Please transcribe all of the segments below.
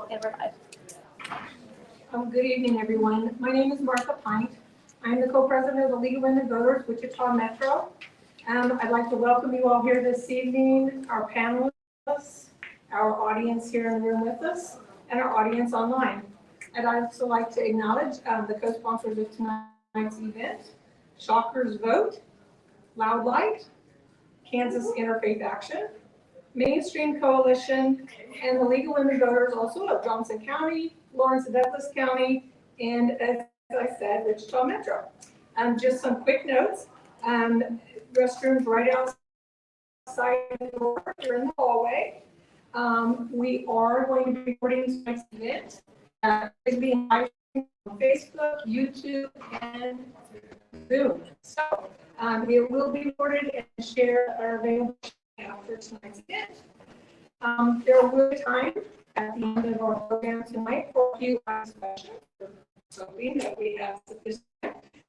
And we're live. Good evening, everyone. My name is Martha Pint. I'm the co-president of the League of Women Voters, Wichita Metro. I'd like to welcome you all here this evening, our panelists, our audience here in the room with us, and our audience online. I'd also like to acknowledge the co-sponsors of tonight's event, Shockers Vote, Loud Light, Kansas Interfaith Action, Mainstream Coalition, and the League of Women Voters also of Johnson County, Lawrence and Douglas County, and as I said, Wichita Metro. Just some quick notes. Restrooms right outside the door here in the hallway. We are going to be recording tonight's event. It'll be live on Facebook, YouTube, and Zoom. So it will be recorded and shared or available after tonight's event. There will be time at the end of our program tonight for a few questions. Hoping that we have sufficient.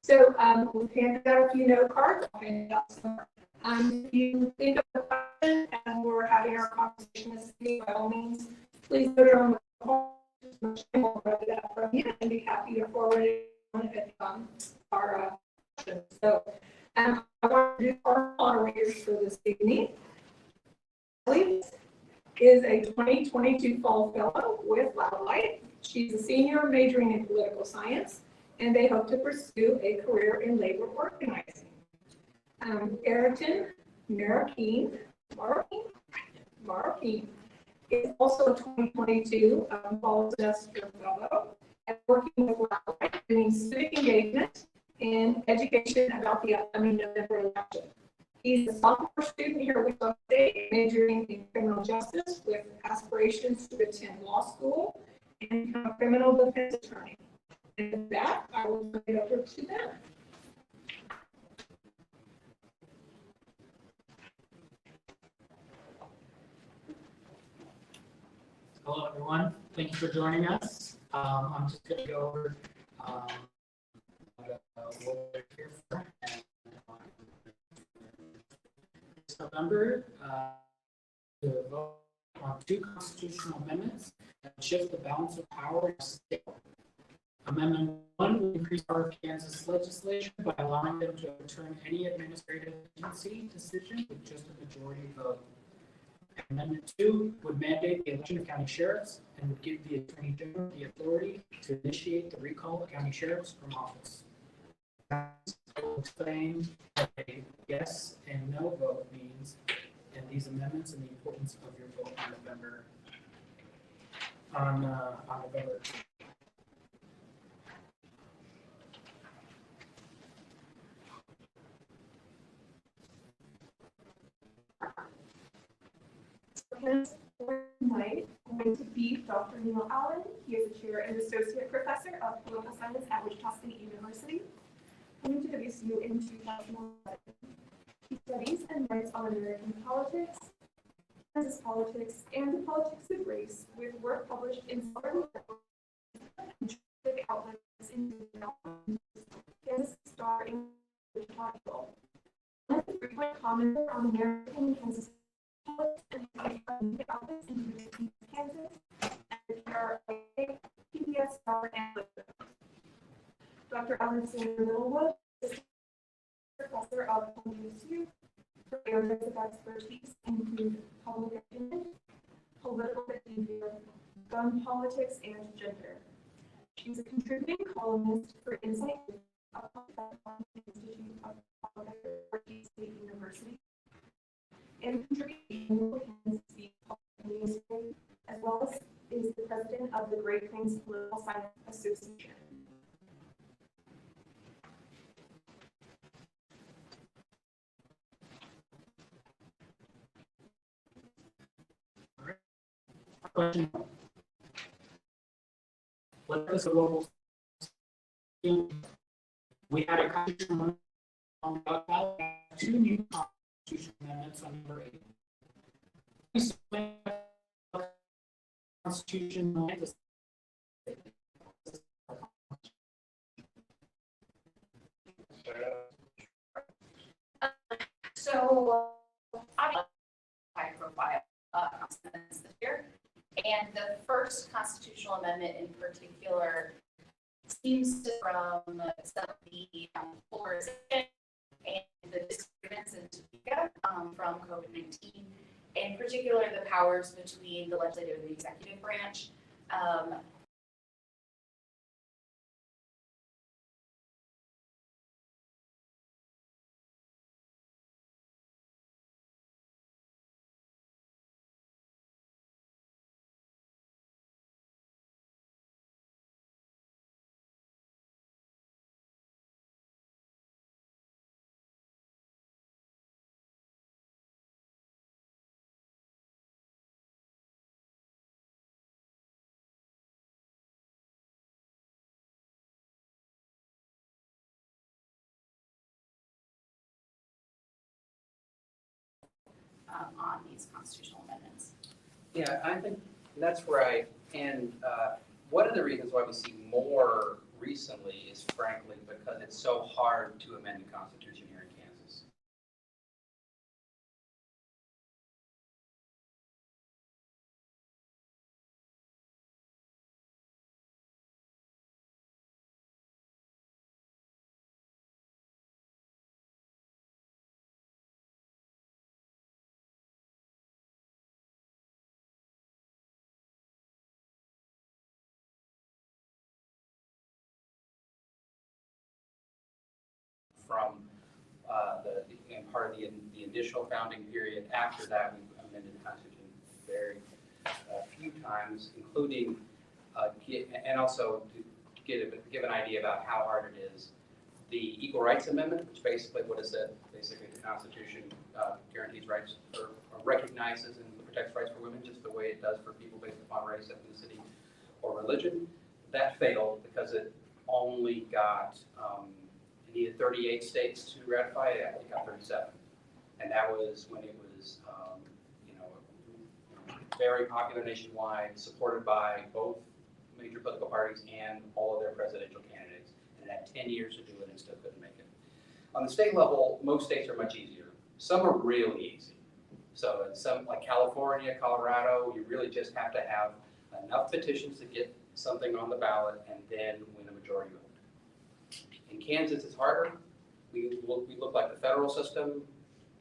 So we've handed out a few note cards. I'll hand out some. If you think of a question as we're having our conversation this evening, by all means, please put it on the call. We'll write it out from you and be happy to forward it on our questions. So I want to do our moderators for this evening. Is a 2022 Fall Fellow with Loud Light. She's a senior majoring in political science, and they hope to pursue a career in labor organizing. Ayrton Marroquin is also a 2022 Fall Semester Fellow and working with Loud Light doing civic engagement and education about the upcoming November election. He's a sophomore student here at Wichita State, majoring in criminal justice with aspirations to attend law school and become a criminal defense attorney. And with that, I will turn it over to them. Hello, everyone. Thank you for joining us. I'm just going to go over what we're here for. November to vote on 2 constitutional amendments that shift the balance of power in the state. Amendment 1 will increase the power of Kansas legislation by allowing them to overturn any administrative agency decision with just a majority vote. Amendment 2 would mandate the election of county sheriffs and would give the Attorney General the authority to initiate the recall of county sheriffs from office. I will explain what a yes and no vote means in these amendments and the importance of your vote on November. Tonight, I'm going to be Dr. Neil Allen. He is a chair and associate professor of political science at Wichita State University. Coming to WSU in 2011. He studies and writes on American politics, Kansas politics, and the politics of race, with work published in several outlets in Kansas Star and Wichita Eagle. One of the frequent commenter on American and Kansas politics and outlets in Kansas, and PRA, PBS Star, and Dr. Alexander Littlewood is professor of WSU. Her areas of expertise include public opinion, political behavior, gun politics, and gender. She's a contributing columnist for Insight Institute of Public Affairs at State University, and contributing to public ministry, as well as is the president of the Great Plains Political Science Association. Question. What is a global scheme? We had a constitutional ballot, 2 new constitutional amendments on number 8. Constitution So I have a high profile this year, And the first constitutional amendment in particular seems to from some of the polarization and the disagreements in Topeka from COVID-19, in particular the powers between the legislative and the executive branch. On these constitutional amendments. Yeah, I think that's right. And one of the reasons why we see more recently is frankly because it's so hard to amend the Constitution here in Kansas. From and part of the initial founding period. After that, we amended the Constitution very few times, including and also to give an idea about how hard it is. The Equal Rights Amendment, which basically what it said, basically the Constitution guarantees rights or recognizes and protects rights for women just the way it does for people based upon race, ethnicity, or religion. That failed because it only got it needed 38 states to ratify it. It got 37, and that was when it was, very popular nationwide, supported by both major political parties and all of their presidential candidates. And it had 10 years to do it and still couldn't make it. On the state level, most states are much easier. Some are really easy. So in some like California, Colorado, you really just have to have enough petitions to get something on the ballot and then win a majority vote. In Kansas, it's harder. We look like the federal system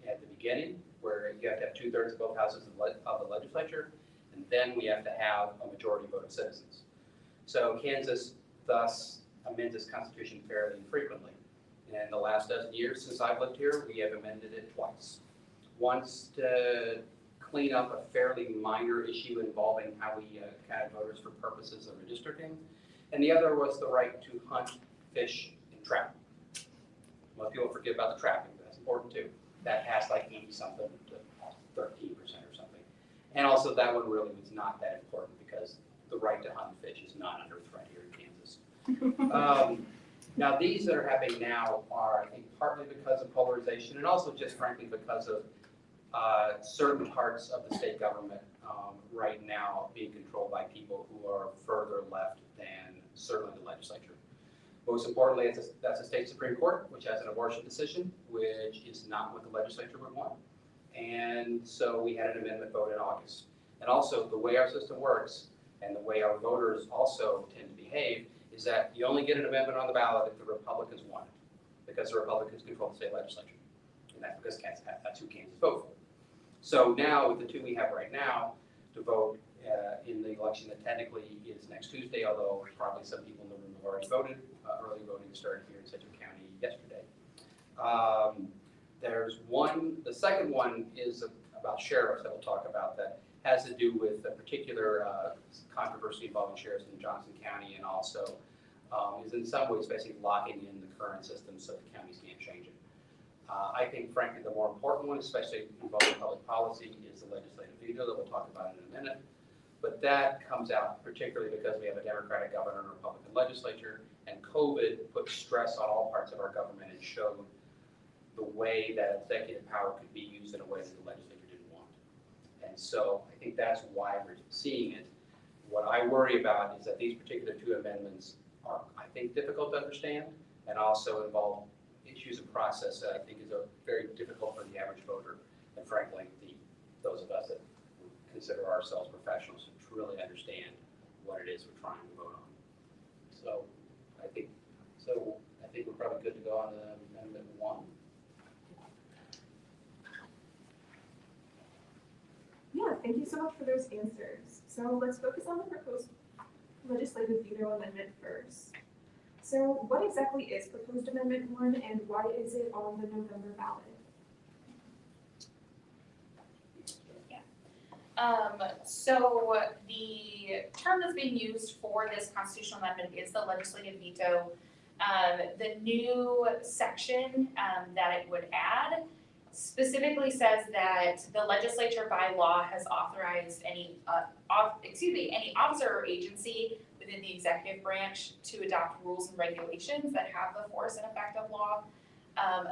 at the beginning, where you have to have 2/3 of both houses of the legislature, and then we have to have a majority vote of citizens. So Kansas thus amends its constitution fairly infrequently. In the last dozen years since I've lived here, we have amended it twice. Once to clean up a fairly minor issue involving how we count voters for purposes of redistricting, and the other was the right to hunt, fish, and trap. Most people forget about the trapping, but that's important too. That has like 80-something to 13% or something. And also that one really was not that important because the right to hunt and fish is not under threat here in Kansas. Now these that are happening now are, I think, partly because of polarization and also just frankly because of certain parts of the state government right now being controlled by people who are further left than certainly the legislature. Most importantly, that's the state Supreme Court, which has an abortion decision, which is not what the legislature would want. And so we had an amendment vote in August. And also the way our system works and the way our voters also tend to behave is that you only get an amendment on the ballot if the Republicans want it, because the Republicans control the state legislature. And that's because that's who Kansas vote for. So now with the two we have right now to vote in the election that technically is next Tuesday, although probably some people in the room have already voted. Early voting started here in Sedgwick County yesterday. There's one, the second one is about sheriffs that we'll talk about that has to do with a particular controversy involving sheriffs in Johnson County and also is in some ways basically locking in the current system so the counties can't change it. I think frankly the more important one, especially involving public policy, is the legislative veto that we'll talk about in a minute. But that comes out particularly because we have a Democratic governor and a Republican legislature, and COVID put stress on all parts of our government and showed the way that executive power could be used in a way that the legislature didn't want. And so I think that's why we're seeing it. What I worry about is that these particular two amendments are, I think, difficult to understand and also involve issues of process that I think is very difficult for the average voter and frankly those of us that consider ourselves professionals who really understand what it is we're trying to vote on. So I think we're probably good to go on to Amendment 1. Yeah, thank you so much for those answers. So let's focus on the proposed legislative veto amendment first. So what exactly is proposed Amendment 1 and why is it on the November ballot? So the term that's being used for this constitutional amendment is the legislative veto. The new section that it would add specifically says that the legislature by law has authorized any officer or agency within the executive branch to adopt rules and regulations that have the force and effect of law.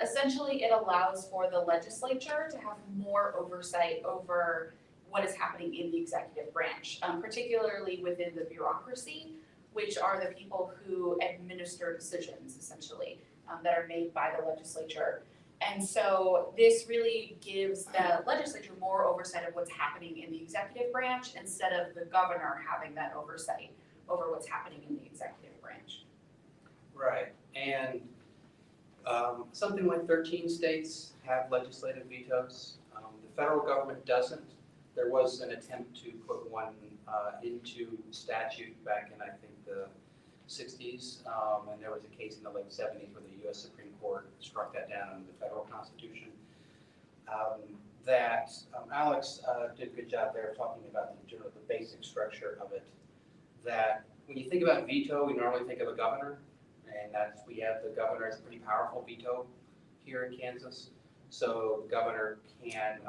Essentially, it allows for the legislature to have more oversight over what is happening in the executive branch, particularly within the bureaucracy, which are the people who administer decisions, essentially, that are made by the legislature. And so this really gives the legislature more oversight of what's happening in the executive branch instead of the governor having that oversight over what's happening in the executive branch. Right, and something like 13 states have legislative vetoes. The federal government doesn't. There was an attempt to put one into statute back in, I think, the 60s, and there was a case in the late 70s where the U.S. Supreme Court struck that down under the federal Constitution. Alex did a good job there talking about the basic structure of it. That when you think about veto, we normally think of a governor, and we have the governor as a pretty powerful veto here in Kansas. So the governor can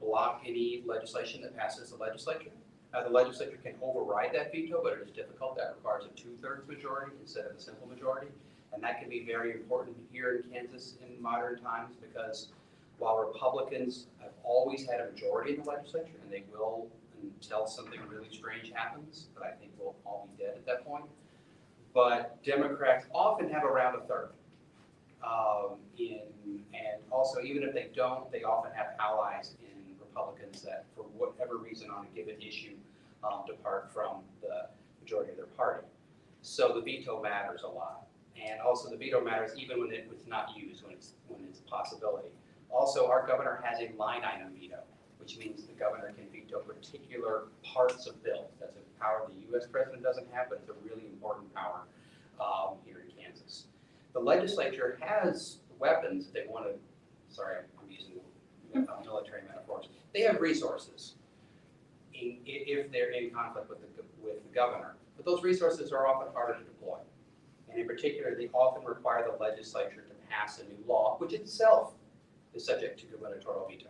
block any legislation that passes the legislature. The legislature can override that veto, but it is difficult. That requires a 2/3 majority instead of a simple majority. And that can be very important here in Kansas in modern times because while Republicans have always had a majority in the legislature, and they will until something really strange happens, but I think we'll all be dead at that point. But Democrats often have around a third. And also, even if they don't, they often have allies in Republicans that, for whatever reason on a given issue, depart from the majority of their party. So the veto matters a lot. And also the veto matters even when it's not used, when it's a possibility. Also, our governor has a line item veto, which means the governor can veto particular parts of bills. That's a power the U.S. president doesn't have, but it's a really important power here in Kansas. The legislature has weapons if they want to, sorry, I'm using military metaphors. They have resources if they're in conflict with the governor, but those resources are often harder to deploy. And in particular, they often require the legislature to pass a new law, which itself is subject to gubernatorial veto.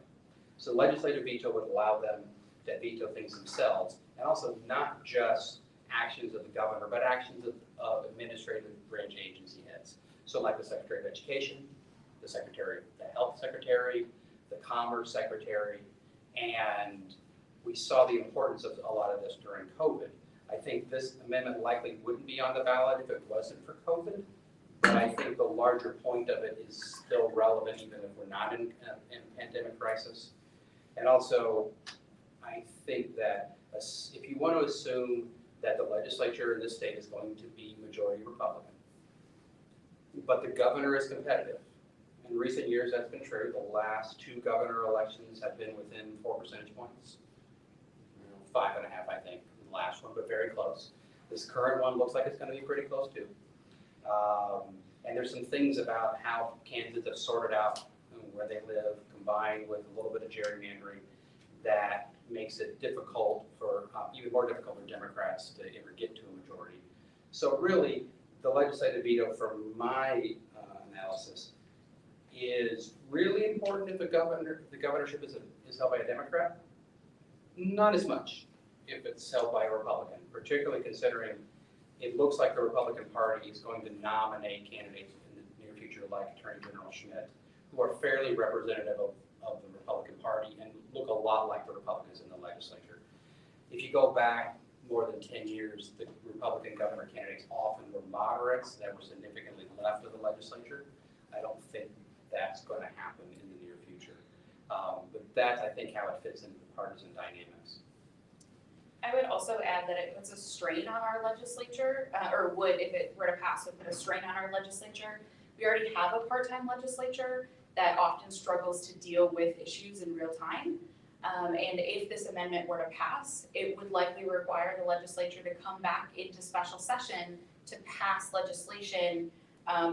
So legislative veto would allow them to veto things themselves, and also not just actions of the governor, but actions of administrative branch agency heads. So like the Secretary of Education, the Health Secretary, the Commerce Secretary, and we saw the importance of a lot of this during COVID. I think this amendment likely wouldn't be on the ballot if it wasn't for COVID, but I think the larger point of it is still relevant even if we're not in a pandemic crisis. And also, I think that if you want to assume that the legislature in this state is going to be majority Republican, but the governor is competitive. In recent years, that's been true. The last 2 governor elections have been within 4 percentage points. 5.5, I think, the last one, but very close. This current one looks like it's going to be pretty close too. And there's some things about how candidates have sorted out where they live, combined with a little bit of gerrymandering, that makes it difficult for, even more difficult for Democrats to ever get to a majority. So really, the legislative veto, from my analysis, is really important if the governorship is held by a Democrat. Not as much if it's held by a Republican, particularly considering it looks like the Republican Party is going to nominate candidates in the near future like Attorney General Schmidt, who are fairly representative of the Republican Party and look a lot like the Republicans in the legislature. If you go back more than 10 years, the Republican governor candidates often were moderates that were significantly left of the legislature. I don't think that's going to happen in the near future. But that's, I think, how it fits into the partisan dynamics. I would also add that it puts a strain on our legislature, or would, if it were to pass, would put a strain on our legislature. We already have a part-time legislature that often struggles to deal with issues in real time. And if this amendment were to pass, it would likely require the legislature to come back into special session to pass legislation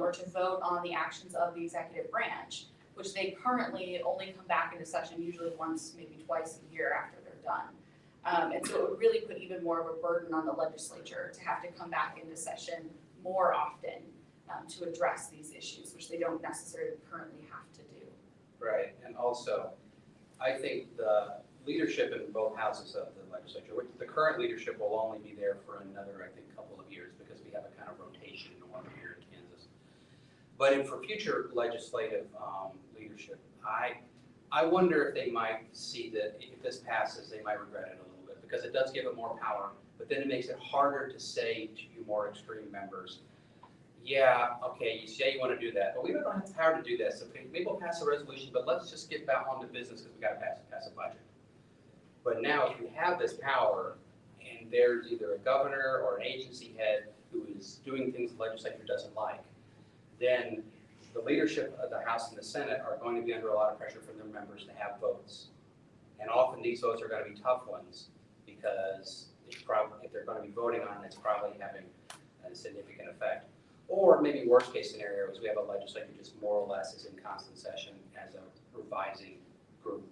or to vote on the actions of the executive branch, which they currently only come back into session usually once, maybe twice a year after they're done. And so it would really put even more of a burden on the legislature to have to come back into session more often to address these issues, which they don't necessarily currently have to do. Right, and also, I think the leadership in both houses of the legislature, which the current leadership will only be there for another, I think, couple of years because we have a kind of rotation in one year in Kansas. But for future legislative leadership, I wonder if they might see that if this passes, they might regret it a little bit because it does give it more power, but then it makes it harder to say to you more extreme members, yeah, okay, you say you want to do that, but we don't have the power to do this. Okay, maybe we'll pass a resolution, but let's just get back on to business because we got to pass a budget. But now if you have this power and there's either a governor or an agency head who is doing things the legislature doesn't like, then the leadership of the House and the Senate are going to be under a lot of pressure from their members to have votes. And often these votes are going to be tough ones because it's probably, if they're going to be voting on it, it's probably having a significant effect. Or maybe worst case scenario is we have a legislature just more or less is in constant session as a revising group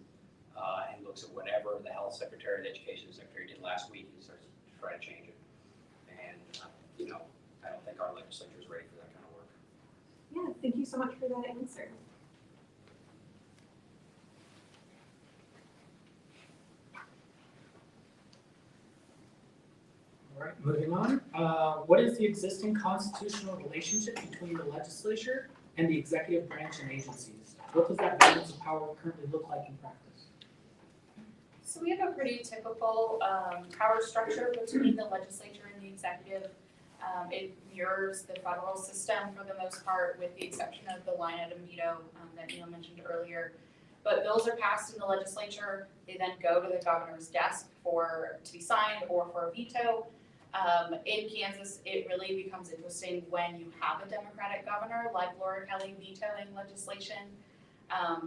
and looks at whatever the health secretary, the education secretary did last week and starts to try to change it. And, I don't think our legislature is ready for that kind of work. Yeah, thank you so much for that answer. All right, moving on. What is the existing constitutional relationship between the legislature and the executive branch and agencies? What does that balance of power currently look like in practice? So we have a pretty typical power structure between the legislature and the executive. It mirrors the federal system for the most part, with the exception of the line item veto that Neil mentioned earlier. But bills are passed in the legislature. They then go to the governor's desk to be signed or for a veto. In Kansas, it really becomes interesting when you have a Democratic governor like Laura Kelly vetoing legislation,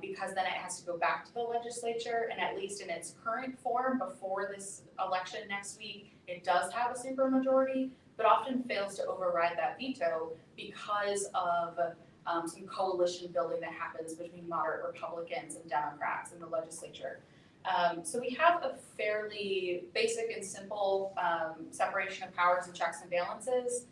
because then it has to go back to the legislature, and at least in its current form before this election next week, it does have a supermajority, but often fails to override that veto because of some coalition building that happens between moderate Republicans and Democrats in the legislature. So we have a fairly basic and simple separation of powers and checks and balances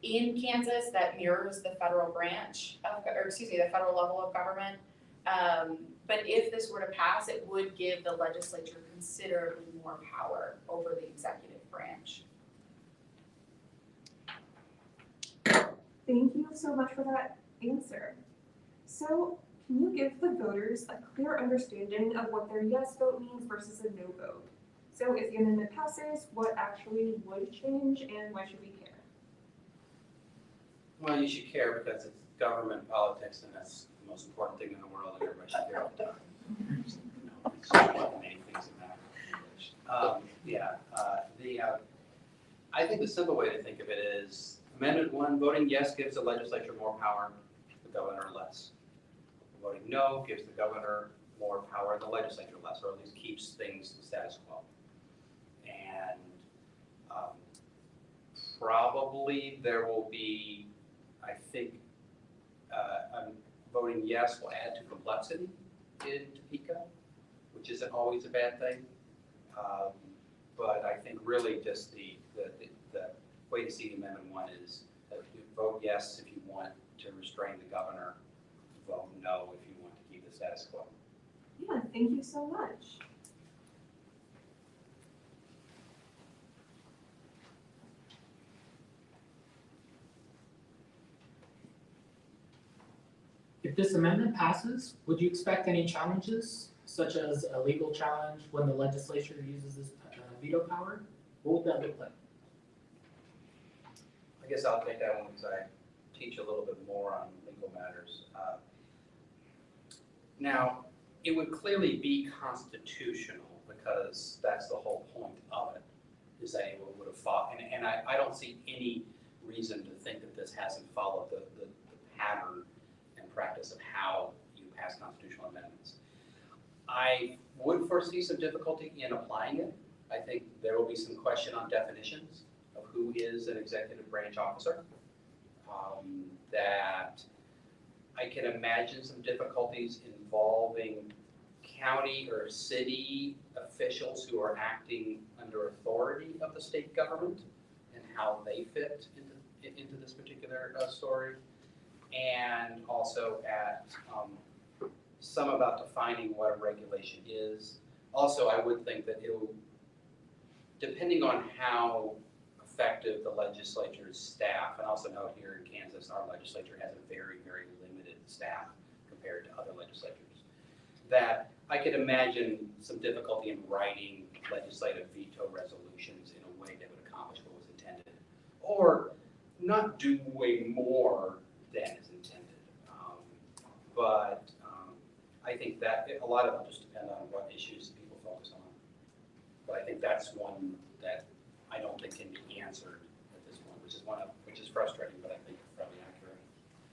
in Kansas that mirrors the federal branch of, the federal level of government. But if this were to pass, it would give the legislature considerably more power over the executive branch. Thank you so much for that answer. So, can you give the voters a clear understanding of what their yes vote means versus a no vote? So if the amendment passes, what actually would change and why should we care? Well, you should care because it's government politics and that's the most important thing in the world and everybody should care all the time. It's one of the main things that matter. I think the simple way to think of it is Amendment 1, voting yes gives the legislature more power, the governor less. Voting no gives the governor more power and the legislature less, or at least keeps things the status quo. And probably there will be, I think, voting yes will add to complexity in Topeka, which isn't always a bad thing. But I think really just the way to see Amendment 1 is that you vote yes if you want to restrain the governor, vote no if you want to keep the status quo. Yeah, thank you so much. If this amendment passes, would you expect any challenges, such as a legal challenge when the legislature uses this veto power? What would that look like? I guess I'll take that one because I teach a little bit more on legal matters. Now, it would clearly be constitutional because that's the whole point of it. decided what would have fought, and I don't see any reason to think that this hasn't followed the pattern and practice of how you pass constitutional amendments. I would foresee some difficulty in applying it. I think there will be some question on definitions of who is an executive branch officer. That I can imagine some difficulties involving county or city officials who are acting under authority of the state government and how they fit into this particular story. And also at some about defining what a regulation is. Also, I would think that it will, depending on how effective the legislature's staff, and also note here in Kansas, our legislature has a very, very limited staff compared to other legislatures, that I could imagine some difficulty in writing legislative veto resolutions in a way that would accomplish what was intended, or not do way more than is intended. But I think that a lot of it will just depend on what issues people focus on. But I think that's one that I don't think can be answered at this point, which is frustrating, but I think probably accurate.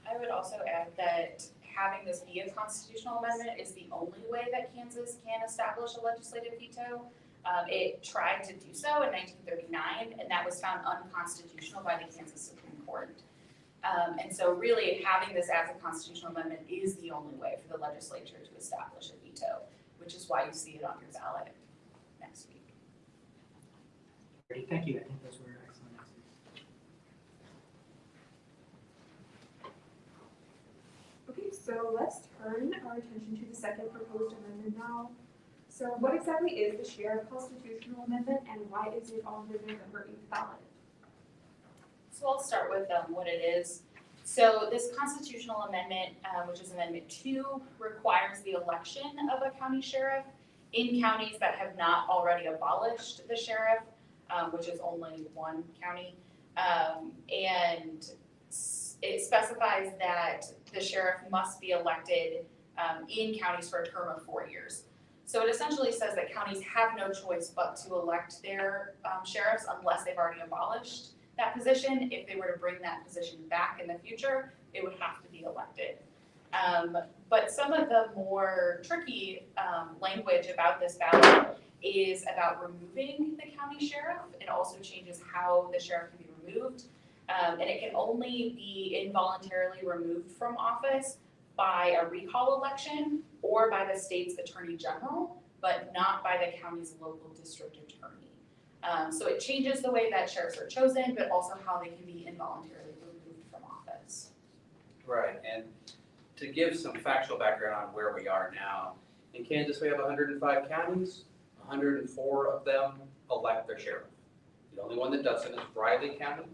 I would also add that having this be a constitutional amendment is the only way that Kansas can establish a legislative veto. It tried to do so in 1939, and that was found unconstitutional by the Kansas Supreme Court. And so really having this as a constitutional amendment is the only way for the legislature to establish a veto, which is why you see it on your ballot next week. Great, thank you. I think those were excellent answers. Okay, so let's turn our attention to the second proposed amendment now. So what exactly is the sheriff constitutional amendment, and why is it on the November 8th ballot? So I'll start with what it is. So this constitutional amendment, which is Amendment 2, requires the election of a county sheriff in counties that have not already abolished the sheriff, which is only one county. And it specifies that the sheriff must be elected in counties for a term of 4 years. So it essentially says that counties have no choice but to elect their sheriffs unless they've already abolished that position. If they were to bring that position back in the future, it would have to be elected. But some of the more tricky language about this ballot is about removing the county sheriff. It also changes how the sheriff can be removed. And it can only be involuntarily removed from office by a recall election or by the state's attorney general, but not by the county's local district attorney. So it changes the way that sheriffs are chosen, but also how they can be involuntarily removed from office. Right, and to give some factual background on where we are now, in Kansas we have 105 counties, 104 of them elect their sheriff. The only one that doesn't is Riley County,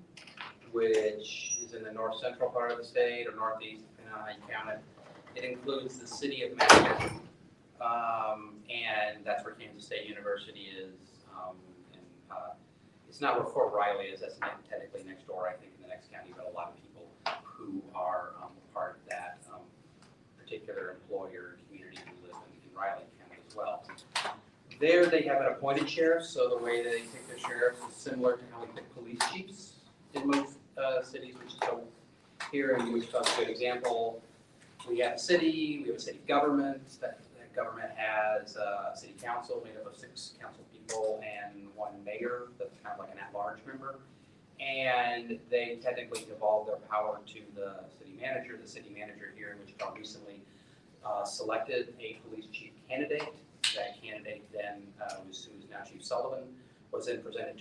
which is in the north central part of the state or northeast, depending on how you count it. It includes the city of Madison, and that's where Kansas State University is. It's not where Fort Riley is, that's technically next door, I think, in the next county, but a lot of people who are part of that particular employer community who live in Riley County as well. There they have an appointed sheriff, so the way they pick their sheriffs is similar to how we pick police chiefs in most cities, which is so here in Wichita is a good example. We have a city, we have a city government. That government has a city council made up of 6 council people and 1 mayor that's kind of like an at-large member. And they technically devolve their power to the city manager. The city manager here in Wichita recently selected a police chief candidate. That candidate then, who is now Chief Sullivan, was then presented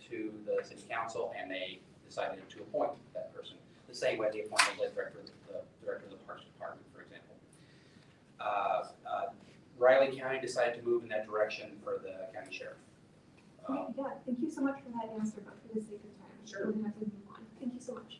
to the city council, and they decided to appoint that person. The same way they appointed the director of the Parks Department, for example. Riley County decided to move in that direction for the county sheriff. Yeah, thank you so much for that answer, but for the sake of time, Sure. we're going to have to move on. Thank you so much.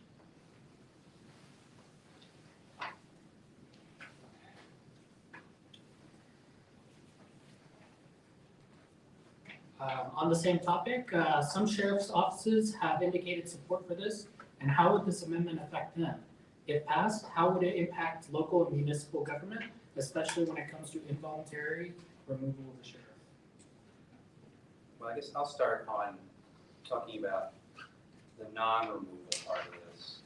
On the same topic, some sheriff's offices have indicated support for this, and how would this amendment affect them? If passed, how would it impact local and municipal government, especially when it comes to involuntary removal of the sheriff? Well, I guess I'll start on talking about the non-removal part of this.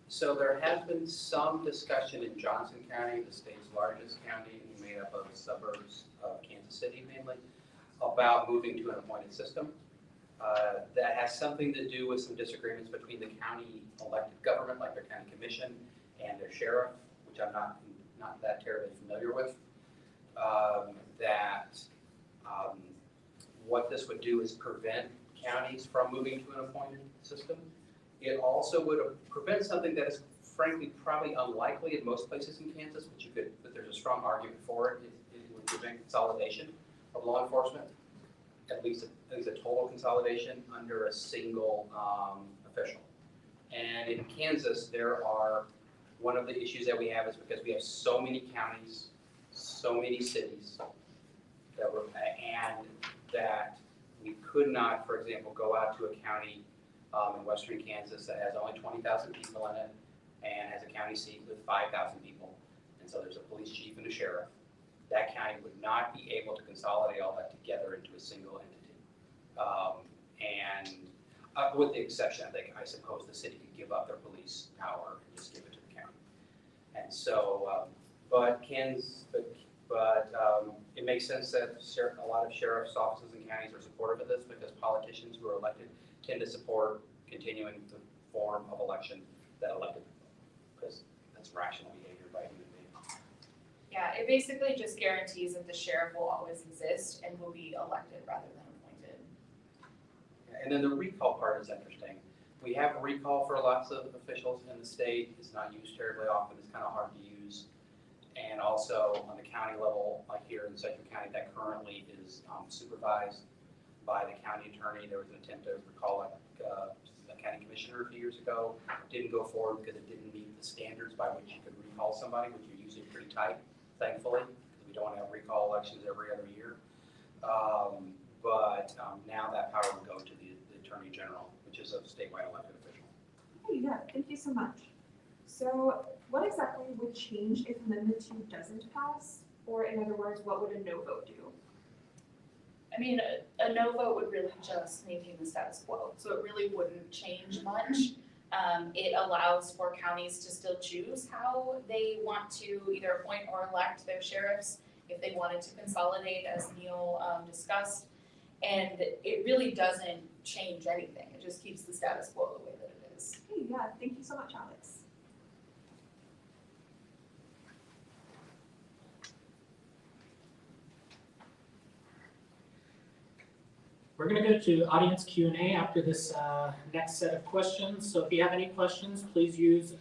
So there has been some discussion in Johnson County, the state's largest county, made up of suburbs of Kansas City mainly, about moving to an appointed system. That has something to do with some disagreements between the county elected government, like their county commission, and their sheriff, which I'm not that terribly familiar with. What this would do is prevent counties from moving to an appointed system. It also would prevent something that is frankly probably unlikely in most places in Kansas, but there's a strong argument for it. It would prevent consolidation of law enforcement, at least a total consolidation under a single official. And in Kansas, one of the issues that we have is because we have so many counties, so many cities, that we could not, for example, go out to a county in western Kansas that has only 20,000 people in it and has a county seat with 5,000 people. And so there's a police chief and a sheriff. That county would not be able to consolidate all that together into a single entity. With the exception, I suppose the city could give up their police power and just give it to the county. And so, it makes sense that a lot of sheriff's offices and counties are supportive of this because politicians who are elected tend to support continuing the form of election that elected them, because that's rational behavior by human beings. Yeah, it basically just guarantees that the sheriff will always exist and will be elected rather than appointed. And then the recall part is interesting. We have a recall for lots of officials in the state. It's not used terribly often. It's kind of hard to use. And also on the county level, like here in Central County, that currently is supervised by the county attorney. There was an attempt to recall a county commissioner a few years ago. Didn't go forward because it didn't meet the standards by which you could recall somebody, which are usually pretty tight, thankfully, because we don't have recall elections every other year. Now that power would go to the attorney general, which is a statewide elected official. Okay, yeah, thank you so much. So what exactly would change if Amendment 2 doesn't pass? Or in other words, what would a no vote do? I mean, a no vote would really just maintain the status quo, so it really wouldn't change much. It allows for counties to still choose how they want to either appoint or elect their sheriffs if they wanted to consolidate, as Neil discussed. And it really doesn't change anything. It just keeps the status quo the way that it is. Okay, yeah, thank you so much, Alex. We're going to go to audience Q&A after this next set of questions. So if you have any questions, please use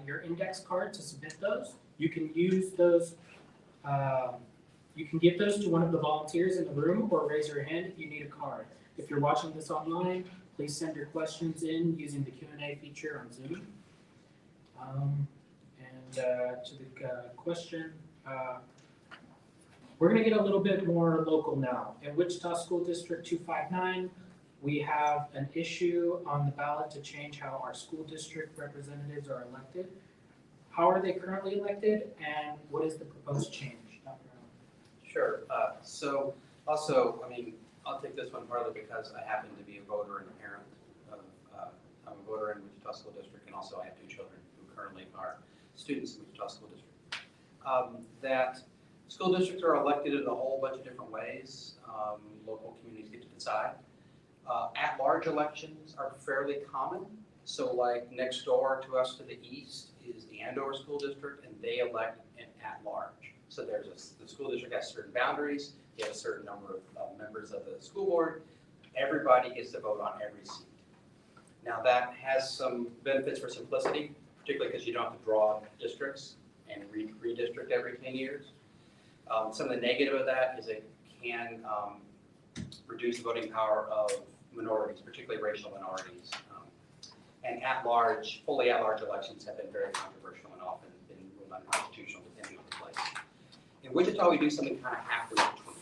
your index card to submit those. You can use those, you can give those to one of the volunteers in the room or raise your hand if you need a card. If you're watching this online, please send your questions in using the Q&A feature on Zoom. To the question, we're going to get a little bit more local now. In Wichita School District 259, we have an issue on the ballot to change how our school district representatives are elected. How are they currently elected, and what is the proposed change? Dr. Allen? Sure. So also, I mean, I'll take this one partly because I happen to be a voter and a parent of, I'm a voter in Wichita School District, and also I have 2 children who currently are students in Wichita School District. That school districts are elected in a whole bunch of different ways. Local communities get to decide. At-large elections are fairly common. So like next door to us to the east is the Andover School District, and they elect an at-large. So the school district has certain boundaries. You have a certain number of members of the school board. Everybody gets to vote on every seat. Now that has some benefits for simplicity, particularly because you don't have to draw districts and redistrict every 10 years. Some of the negative of that is it can reduce the voting power of minorities, particularly racial minorities. And fully at-large elections have been very controversial and often been ruled unconstitutional depending on the place. In Wichita, we do something kind of halfway between.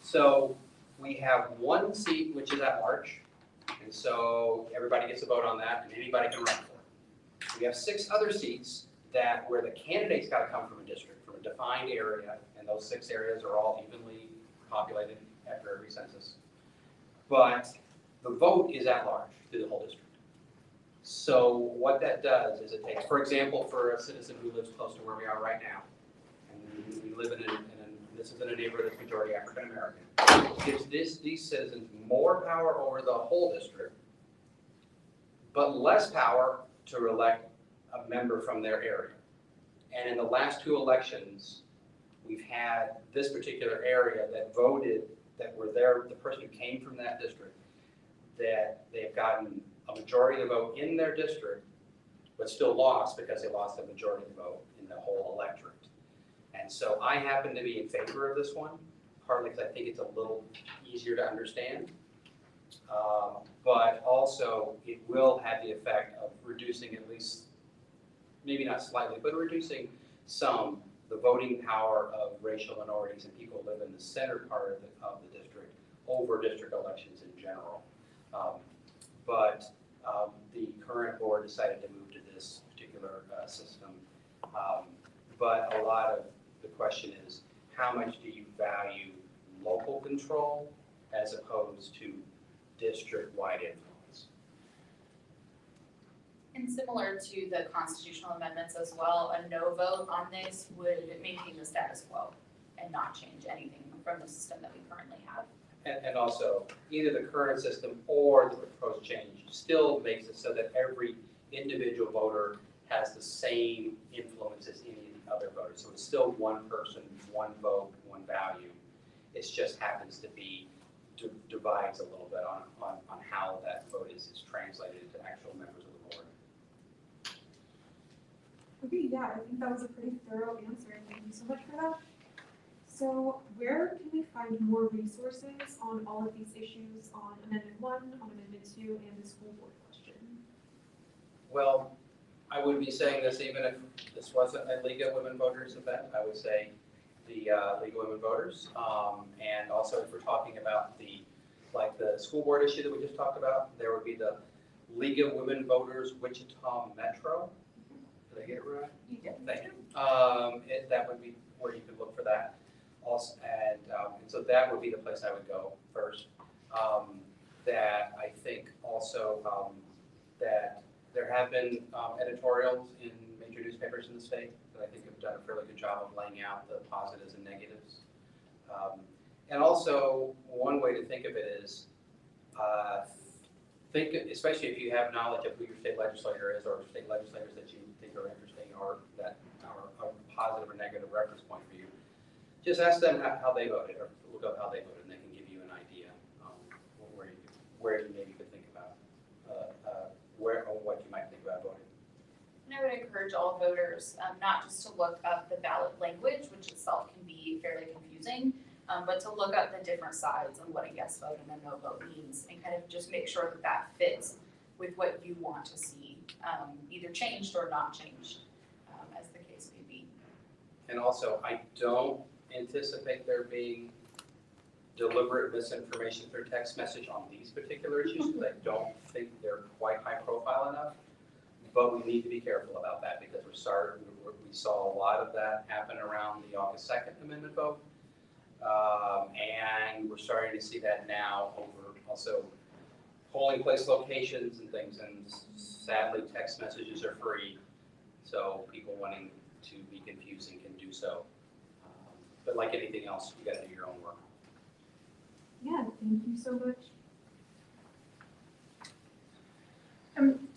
So we have 1 seat which is at-large, and so everybody gets to vote on that, and anybody can run for it. We have 6 other seats where the candidate's got to come from a district, from a defined area, and those 6 areas are all evenly populated after every census. But the vote is at large through the whole district. So what that does is it takes, for example, for a citizen who lives close to where we are right now, and we live this is in a neighborhood that's majority African American, gives these citizens more power over the whole district, but less power to elect a member from their area. And in the last 2 elections, we've had this particular area that voted, that were there, the person who came from that district, that they've gotten a majority of the vote in their district, but still lost because they lost the majority of the vote in the whole electorate. And so I happen to be in favor of this one, partly because I think it's a little easier to understand. But also it will have the effect of reducing, at least, maybe not slightly, but reducing the voting power of racial minorities and people who live in the center part of the district over district elections in general. But the current board decided to move to this particular system. But a lot of the question is, how much do you value local control as opposed to district-wide influence? And similar to the constitutional amendments as well, a no vote on this would maintain the status quo and not change anything from the system that we currently have. And also, either the current system or the proposed change still makes it so that every individual voter has the same influence as any other voter. So it's still one person, one vote, one value. It just happens to be divides a little bit on how that vote is translated to actual members of the board. Okay, yeah, I think that was a pretty thorough answer. Thank you so much for that. So where can we find more resources on all of these issues, on Amendment 1, on Amendment 2, and the school board question? Well, I would be saying this even if this wasn't a League of Women Voters event. I would say the League of Women Voters. And also if we're talking about the school board issue that we just talked about, there would be the League of Women Voters Wichita Metro. Did I get it right? You did. Thank you. That would be where you could look for that. Also, and so that would be the place I would go first. That I think also that there have been editorials in major newspapers in the state that I think have done a fairly good job of laying out the positives and negatives. And also, one way to think of it is, think, especially if you have knowledge of who your state legislator is or state legislators that you think are interesting or that are a positive or negative reference point for you, just ask them how they voted or look up how they voted and they can give you an idea where you maybe could think about where or what you might think about voting. And I would encourage all voters not just to look up the ballot language, which itself can be fairly confusing, but to look up the different sides on what a yes vote and a no vote means and kind of just make sure that that fits with what you want to see either changed or not changed, as the case may be. And also, I don't anticipate there being deliberate misinformation through text message on these particular issues because I don't think they're quite high profile enough. But we need to be careful about that because we saw a lot of that happen around the August 2nd amendment vote. And we're starting to see that now over also polling place locations and things. And sadly, text messages are free. So people wanting to be confusing can do so. But like anything else, you got to do your own work. Yeah, thank you so much.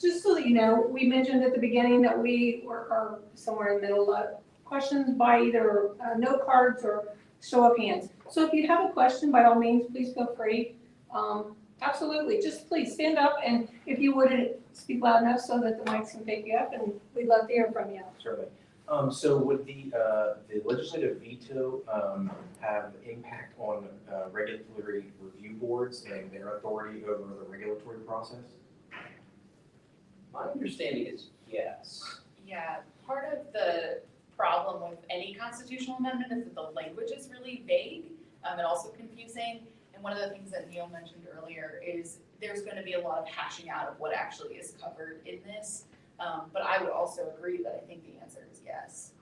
Just so that you know, we mentioned at the beginning that we are somewhere in the middle of questions by either note cards or show of hands. So if you have a question, by all means, please feel free. Absolutely, just please stand up and if you wouldn't speak loud enough so that the mics can pick you up and we'd love to hear from you. Certainly. So would the legislative veto have impact on regulatory review boards and their authority over the regulatory process? My understanding is yes. Yeah, part of the problem with any constitutional amendment is that the language is really vague and also confusing. And one of the things that Neil mentioned earlier is there's going to be a lot of hashing out of what actually is covered in this. But I would also agree that I think the answer is yes.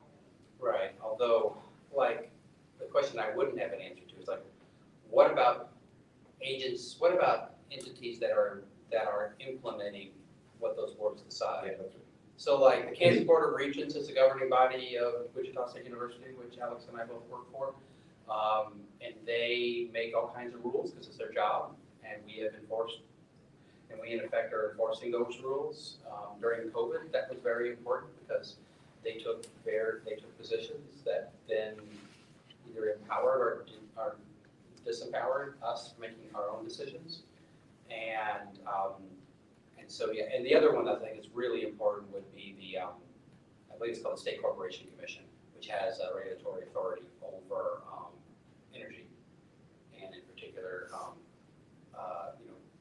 Right, although, like, the question I wouldn't have an answer to is like, what about entities that are implementing what those boards decide. Yeah, that's right. So like the Kansas Board of Regents is the governing body of Wichita State University, which Alex and I both work for. And they make all kinds of rules because it's their job, and we have enforced, and we in effect are enforcing those rules. During COVID, that was very important because they took positions that then either empowered or disempowered us making our own decisions. And so, yeah, and the other one I think is really important would be the, I believe it's called the State Corporation Commission, which has regulatory authority over energy, and in particular,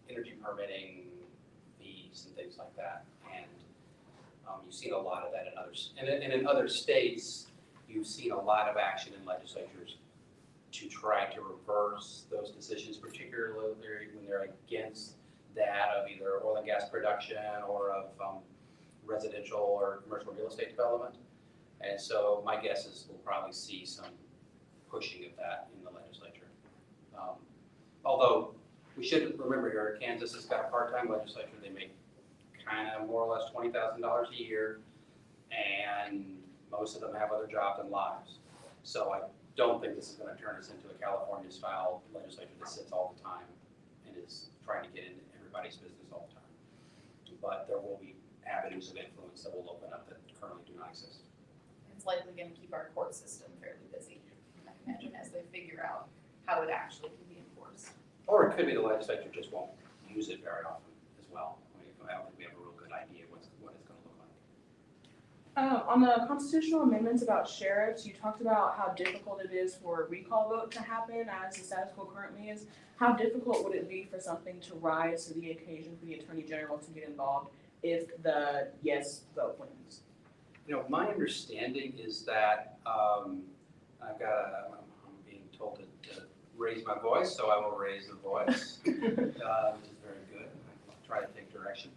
energy permitting, fees, and things like that. And you've seen a lot of that in others, and in other states, you've seen a lot of action in legislatures to try to reverse those decisions, particularly when they're against that of either oil and gas production or of residential or commercial real estate development. And so my guess is we'll probably see some pushing of that in the legislature. Although we should remember here, Kansas has got a part-time legislature. They make kind of more or less $20,000 a year, and most of them have other jobs and lives. So I don't think this is going to turn us into a California-style legislature that sits all the time and is trying to get into everybody's business all the time. But there will be avenues of influence that will open up that currently do not exist. It's likely going to keep our court system fairly busy, I imagine, as they figure out how it actually can be enforced. Or it could be the legislature just won't use it very often as well. I don't think we have a real good idea what it's going to look like. On the constitutional amendments about sheriffs, you talked about how difficult it is for a recall vote to happen as the status quo currently is. How difficult would it be for something to rise to the occasion for the Attorney General to get involved if the yes vote wins? My understanding is that I'm being told to raise my voice, so I will raise the voice, which is very good. I'll try to take direction.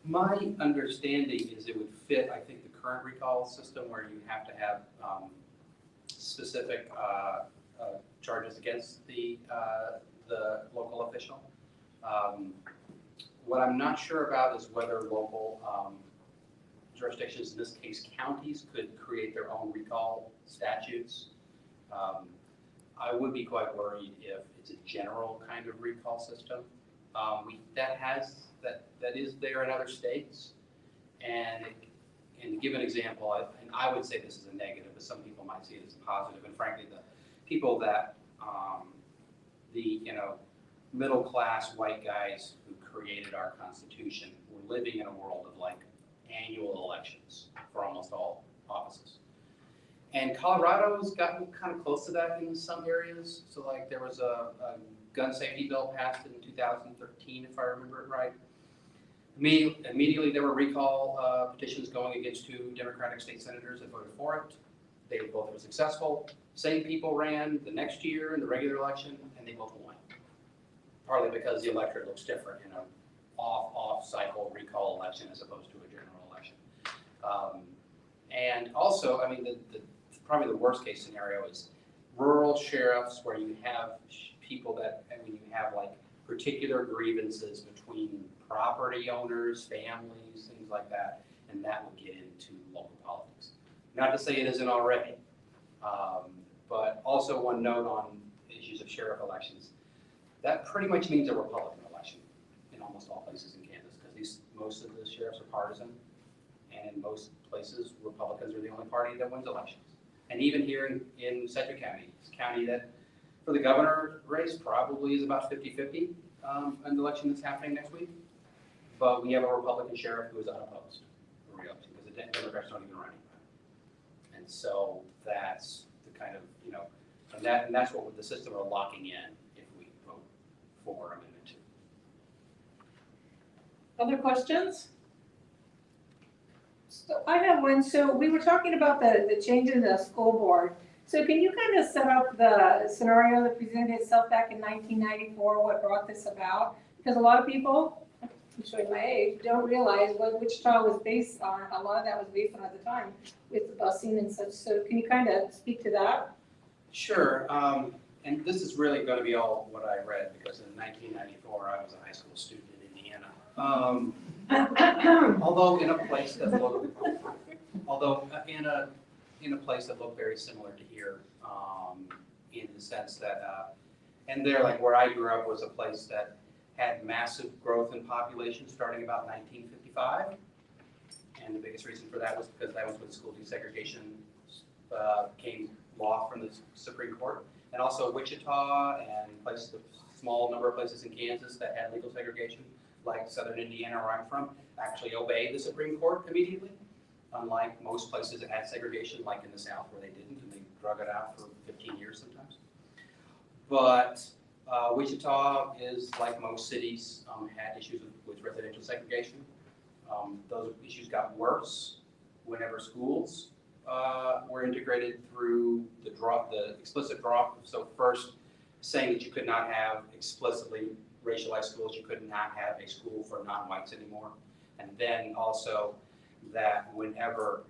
My understanding is it would fit, I think, the current recall system where you have to have specific charges against the local official. What I'm not sure about is whether local jurisdictions, in this case counties, could create their own recall statutes. I would be quite worried if it's a general kind of recall system. That is there in other states, and to give an example, and I would say this is a negative, but some people might see it as a positive, and frankly, the people that middle class white guys who created our Constitution were living in a world of like annual elections for almost all offices. And Colorado's gotten kind of close to that in some areas. So like there was a gun safety bill passed in 2013, if I remember it right. Immediately there were recall petitions going against 2 Democratic state senators that voted for it. They both were successful. Same people ran the next year in the regular election, and they both won. Partly because the electorate looks different in an off cycle recall election as opposed to a general election. And also, I mean, probably the worst case scenario is rural sheriffs where you have people that, I mean, you have like particular grievances between property owners, families, things like that, and that would get into local politics. Not to say it isn't already, but also one note on issues of sheriff elections. That pretty much means a Republican election in almost all places in Kansas, because most of the sheriffs are partisan, and in most places, Republicans are the only party that wins elections. And even here in Sedgwick County, it's a county that, for the governor race, probably is about 50-50 an election that's happening next week. But we have a Republican sheriff who is unopposed for re-election, because the Democrats don't even run anybody. And so that's the kind of, and that's what the system are locking in if we vote for Amendment 2. Other questions? So I have one. So we were talking about the change in the school board. So can you kind of set up the scenario that presented itself back in 1994, what brought this about? Because a lot of people, I'm showing my age, don't realize what Wichita was based on. A lot of that was based on at the time with the busing and such. So can you kind of speak to that? Sure. and this is really going to be all what I read, because in 1994, I was a high school student in Indiana. Although in a place that looked, in a place that looked very similar to here, in the sense that, and there, like where I grew up, was a place that had massive growth in population starting about 1955. And the biggest reason for that was because that was when school desegregation came law from the Supreme Court. And also Wichita and places, a small number of places in Kansas that had legal segregation, like southern Indiana where I'm from, actually obeyed the Supreme Court immediately. Unlike most places that had segregation, like in the South where they didn't, and they drug it out for 15 years sometimes. But Wichita is, like most cities, had issues with residential segregation. Those issues got worse whenever schools were integrated through the explicit drop. So first, saying that you could not have explicitly racialized schools, you could not have a school for non-whites anymore. And then also that whenever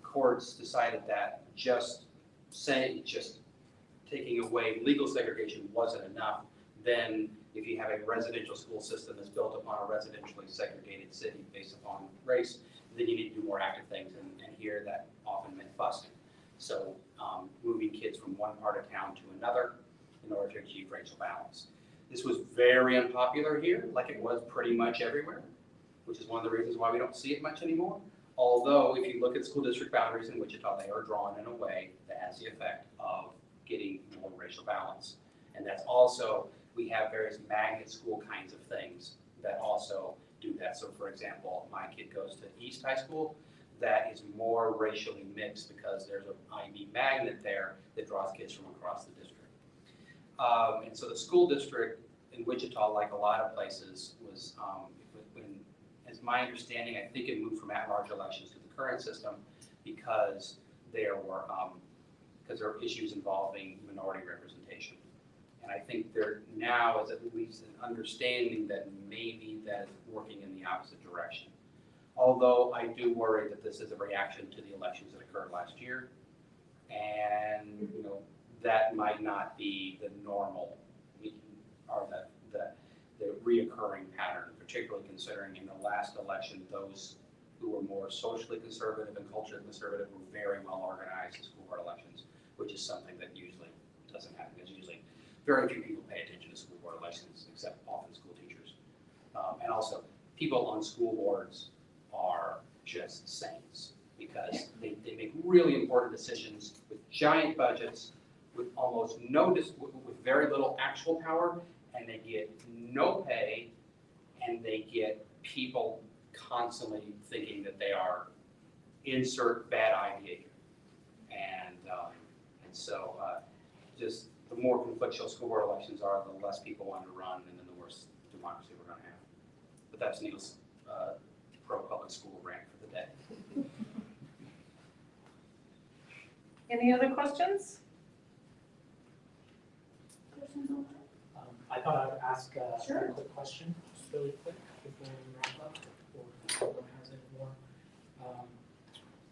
courts decided that just taking away legal segregation wasn't enough, then if you have a residential school system that's built upon a residentially segregated city based upon race, then you need to do more active things, and here that often meant busing. So moving kids from one part of town to another in order to achieve racial balance. This was very unpopular here, like it was pretty much everywhere, which is one of the reasons why we don't see it much anymore. Although if you look at school district boundaries in Wichita, they are drawn in a way that has the effect of getting more racial balance. And that's also, we have various magnet school kinds of things that also do that. So for example, my kid goes to East High School, that is more racially mixed because there's an IB magnet there that draws kids from across the district. And so the school district in Wichita, like a lot of places, was, as my understanding, I think it moved from at-large elections to the current system because there were issues involving minority representation. And I think there now is at least an understanding that maybe that is working in the opposite direction. Although I do worry that this is a reaction to the elections that occurred last year, and that might not be the normal or the reoccurring pattern, particularly considering in the last election those who were more socially conservative and culturally conservative were very well organized in school board elections, which is something that usually doesn't happen, because usually very few people pay attention to school board elections, except often school teachers. And also, people on school boards are just saints because they make really important decisions with giant budgets, with almost with very little actual power, and they get no pay, and they get people constantly thinking that they are insert bad idea. And so just the more conflictual school board elections are, the less people want to run, and then the worse democracy we're going to have. But that's Neil's pro-public school rant for the day. Any other questions? I thought I would ask Sure. a quick question, just really quick, before we wrap up, or if anyone has any more.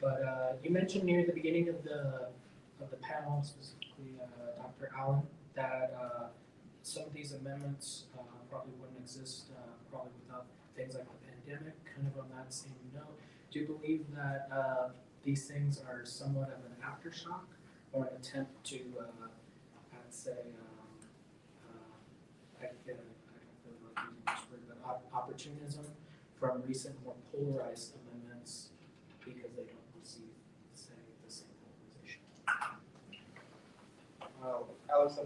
But you mentioned near the beginning of the panel, specifically Dr. Allen, that some of these amendments probably wouldn't exist probably without things like the pandemic. Kind of on that same note, do you believe that these things are somewhat of an aftershock or an attempt to, I'd say, I don't feel like using this word, but opportunism from recent more polarized amendments because they don't receive, say, the same polarization. Alex,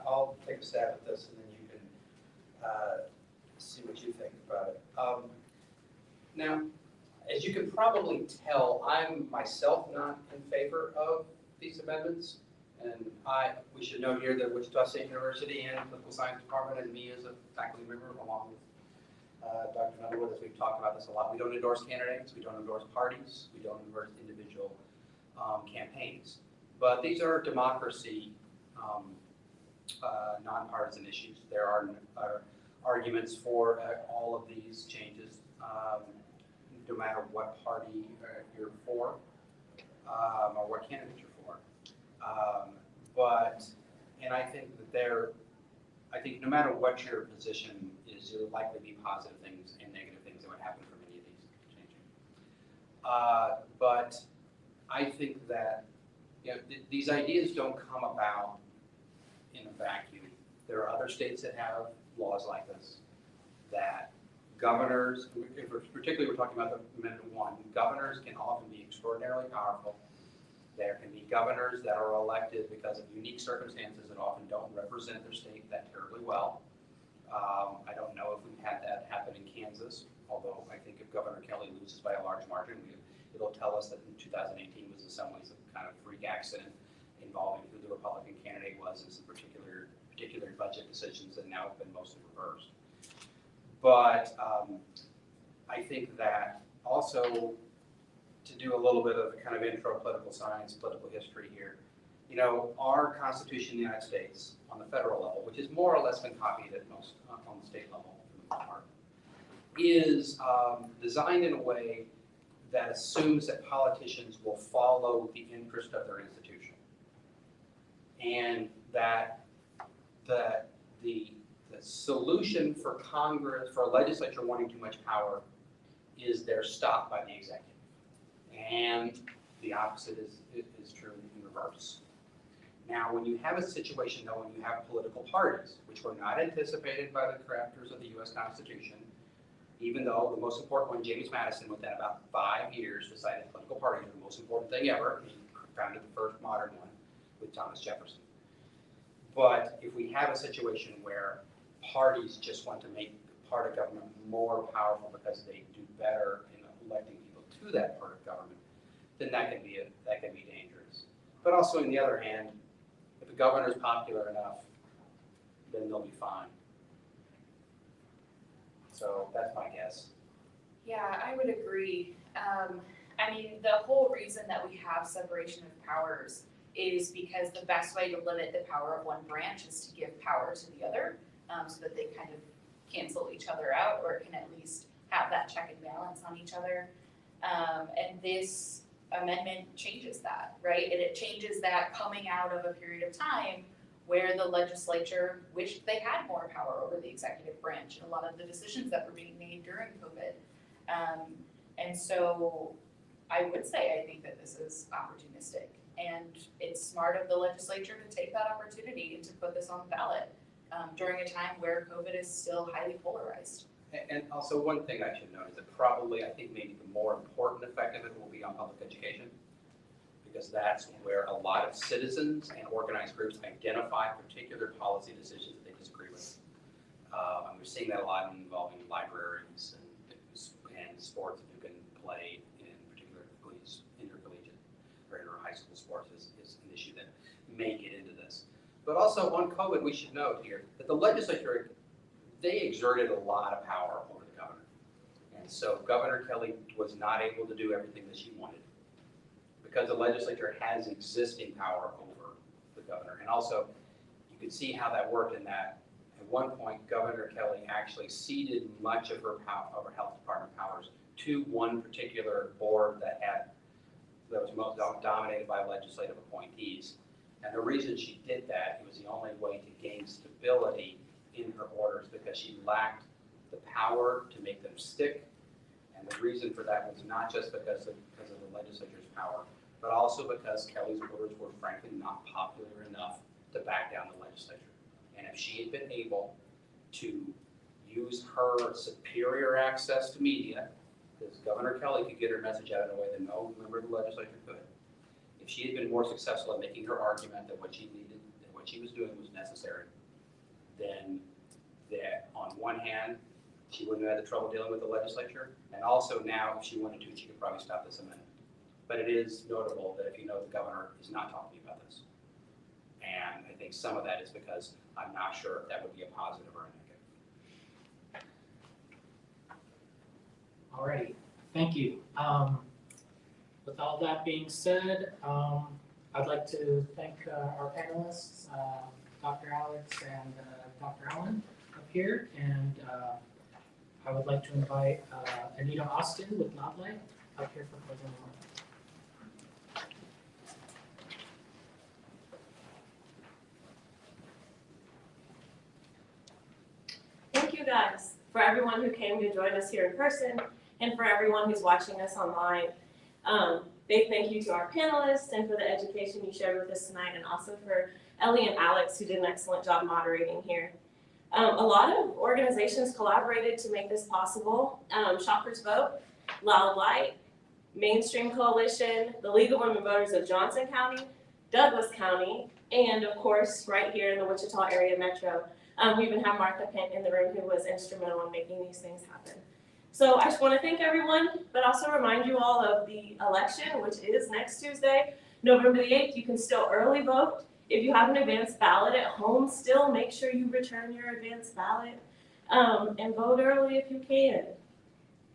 I'll take a stab at this, and then you can see what you think about it. Now, as you can probably tell, I'm myself not in favor of these amendments. And we should note here that Wichita State University and Political Science Department, and me as a faculty member, along with Dr. Underwood, as we've talked about this a lot, we don't endorse candidates, we don't endorse parties, we don't endorse individual campaigns. But these are democracy, nonpartisan issues. There are arguments for all of these changes, no matter what party you're for or what candidate you're for. And I think that I think no matter what your position is, there will likely be positive things and negative things that would happen from any of these changing. But I think that these ideas don't come about in a vacuum. There are other states that have laws like this, that governors, particularly we're talking about the Amendment 1, governors can often be extraordinarily powerful. There can be governors that are elected because of unique circumstances that often don't represent their state that terribly well. I don't know if we've had that happen in Kansas, although I think if Governor Kelly loses by a large margin, it'll tell us that in 2018 was in some ways a kind of freak accident involving who the Republican candidate was and some particular budget decisions that now have been mostly reversed. But I think that also, to do a little bit of a kind of intro political science, political history here, our Constitution in the United States on the federal level, which has more or less been copied at most on the state level for the most part, is designed in a way that assumes that politicians will follow the interest of their institution, and that the solution for Congress, for a legislature wanting too much power, is they're stopped by the executive. And the opposite is true in reverse. Now, when you have a situation, though, when you have political parties, which were not anticipated by the crafters of the U.S. Constitution, even though the most important one, James Madison, within about 5 years, decided political parties were the most important thing ever. He founded the first modern one with Thomas Jefferson. But if we have a situation where parties just want to make part of government more powerful because they do better in electing people to that part of government, then that can be dangerous. But also, on the other hand, if the governor is popular enough, then they'll be fine. So that's my guess. Yeah, I would agree. I mean, the whole reason that we have separation of powers is because the best way to limit the power of one branch is to give power to the other, so that they kind of cancel each other out, or can at least have that check and balance on each other. And this amendment changes that, right? And it changes that coming out of a period of time where the legislature wished they had more power over the executive branch and a lot of the decisions that were being made during COVID. And so I would say I think that this is opportunistic, and it's smart of the legislature to take that opportunity and to put this on the ballot during a time where COVID is still highly polarized. And also, one thing I should note is that probably, I think maybe the more important effect of it will be on public education, because that's where a lot of citizens and organized groups identify particular policy decisions that they disagree with. And we're seeing that a lot involving libraries and sports that you can play, in particular intercollegiate or inter-high school sports is an issue that may get into this. But also on COVID, we should note here that the legislature, they exerted a lot of power over the governor. And so Governor Kelly was not able to do everything that she wanted, because the legislature has existing power over the governor. And also, you can see how that worked in that at one point, Governor Kelly actually ceded much of her health department powers to one particular board that was most dominated by legislative appointees. And the reason she did that, it was the only way to gain stability in her orders, because she lacked the power to make them stick. And the reason for that was not just because of the legislature's power, but also because Kelly's orders were frankly not popular enough to back down the legislature. And if she had been able to use her superior access to media, because Governor Kelly could get her message out in a way that no member of the legislature could, if she had been more successful at making her argument that what she needed and what she was doing was necessary, then that on one hand, she wouldn't have had the trouble dealing with the legislature, and also now, if she wanted to, she could probably stop this amendment. But it is notable that if you know the governor is not talking about this. And I think some of that is because I'm not sure if that would be a positive or a negative. Alrighty, thank you. With all that being said, I'd like to thank our panelists, Dr. Alex and Dr. Allen up here, and I would like to invite Anita Austin with Nodlight up here for closing remarks. guys, for everyone who came to join us here in person, and for everyone who's watching us online. Big thank you to our panelists and for the education you shared with us tonight, and also for Ellie and Alex, who did an excellent job moderating here. A lot of organizations collaborated to make this possible. Shoppers Vote, Loud Light, Mainstream Coalition, the League of Women Voters of Johnson County, Douglas County, and of course, right here in the Wichita area metro. We even have Martha Pent in the room, who was instrumental in making these things happen. So I just want to thank everyone, but also remind you all of the election, which is next Tuesday, November the 8th. You can still early vote. If you have an advanced ballot at home still, make sure you return your advanced ballot and vote early if you can.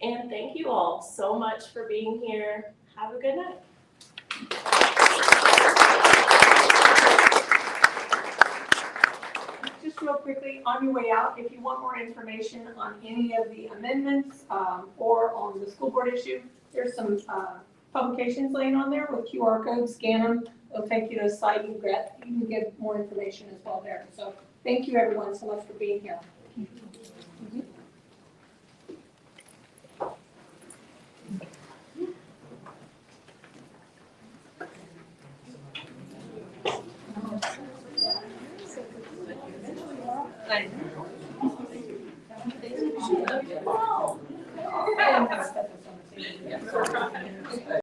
And thank you all so much for being here. Have a good night. Just real quickly, on your way out, if you want more information on any of the amendments or on the school board issue, there's some publications laying on there with QR codes. Scan them. It'll take you to a site. You can get more information as well there. So thank you everyone so much for being here.